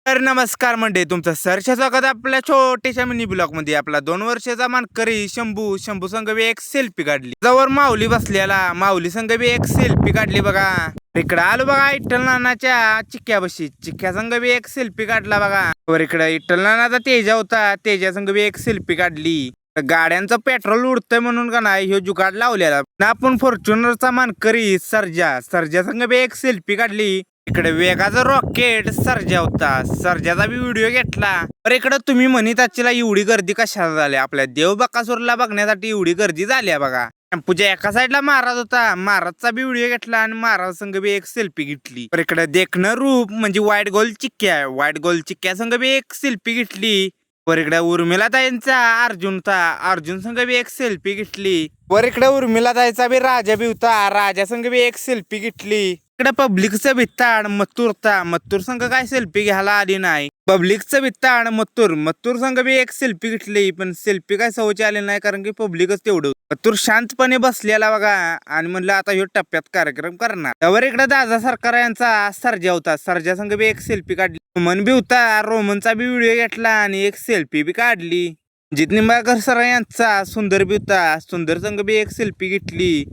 तर नमस्कार मंडळी, तुमचं सरचे स्वागत आपल्या छोट्याशा मिनी ब्लॉग मध्ये. आपला 2 वर्षाचा मानकरी शंभू संघ बी एक सेल्फी काढली. जवळ माऊली बसलेला, माऊली संघ बी एक सेल्फी काढली बघा. इकडे आलो बघा इट्टल नानाच्या चिक्क्या बशी, चिक्क्या संघ बी एक सेल्फी काढला बघा. वर इकडे इट्टल नानाचा तेजा होता, तेजा संघ बी एक सेल्फी काढली. गाड्यांचं पेट्रोल उडतंय म्हणून का नाही ह्यो जुगाड लावलेला. आपण फॉर्च्युनरचा मानकरी सर्जा संघ बी एक सेल्फी काढली. इकडे वेगाचा रॉकेट सर्जा होता, सर्जाचा बी व्हिडिओ घेतला. तर इकडे तुम्ही म्हणत आजला एवढी गर्दी कशाला झाली? आपल्या देव बकासूरला बघण्यासाठी एवढी गर्दी झाली बघा. टेम्पूच्या एका साईडला महाराज होता, महाराजचा बी व्हिडिओ घेतला आणि महाराज संघ बी एक सेल्फी घेतली. तर इकडे देखणं रूप म्हणजे व्हाईट गोल चिक्क्या संघ बी एक सेल्फी घेतली. वर इकडे उर्मिला ताईंचा अर्जुन संघ बी एक सेल्फी घेतली. वर इकडे उर्मिला ताईचा बी राजा बी होता, राजा संघ बी एक सेल्फी घेतली. इकडे पब्लिकचं भित्ताड मत्तूर संघ काय सेल्फी घ्यायला आली नाही. पब्लिकचं भित्ताड मत्तूर संघ बी एक सेल्फी घेतली, पण सेल्फी काय सवयची आली नाही कारण की पब्लिकच तेवढं. मत्तूर शांतपणे बसलेला बघा आणि म्हणलं आता ह्यो टप्प्यात कार्यक्रम करणार. त्यावर इकडे दादा सरकार यांचा सर्जा होता, सर्जा संघ बी एक सेल्फी काढली. रोमन बी होता, रोमनचा बी व्हिडिओ घेतला आणि एक सेल्फी बी काढली. जित निंबाळकर सर यांचा सुंदर बी होता, सुंदर संघ बी एक सेल्फी घेतली.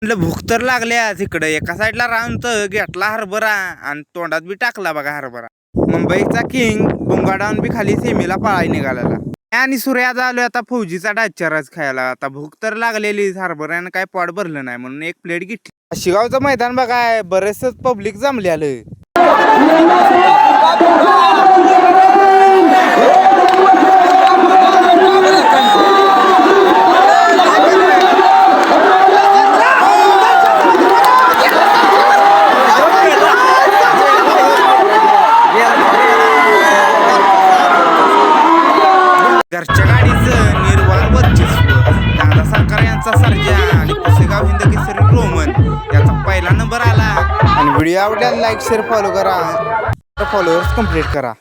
भूक तर लागल्या. तिकडे एका साईडला राहून तर घेतला हरभरा आणि तोंडात बी टाकला बघा हरभरा. मुंबईचा किंग बुंगाडाऊन बी खाली सेमीला पळाय निघालेला. आणि सूर्यात आलो आता फौजीचा डाचाराच खायला. आता भूक तर लागलेली, हरभऱ्यानं काय पोट भरलं नाही म्हणून एक प्लेट घेतली. शिगावचं मैदान बघाय बरेचसे पब्लिक जमले आलं. घरच्या गाडीचं निर्वाण वर्चस्व दादा सरकार यांचा सर्जा आणि पुसेगाव हिंद केसरी रोमन याचा पहिला नंबर आला. आणि व्हिडिओ आवडल्यास लाईक शेअर फॉलो करा, फॉलोअर्स कंप्लीट करा.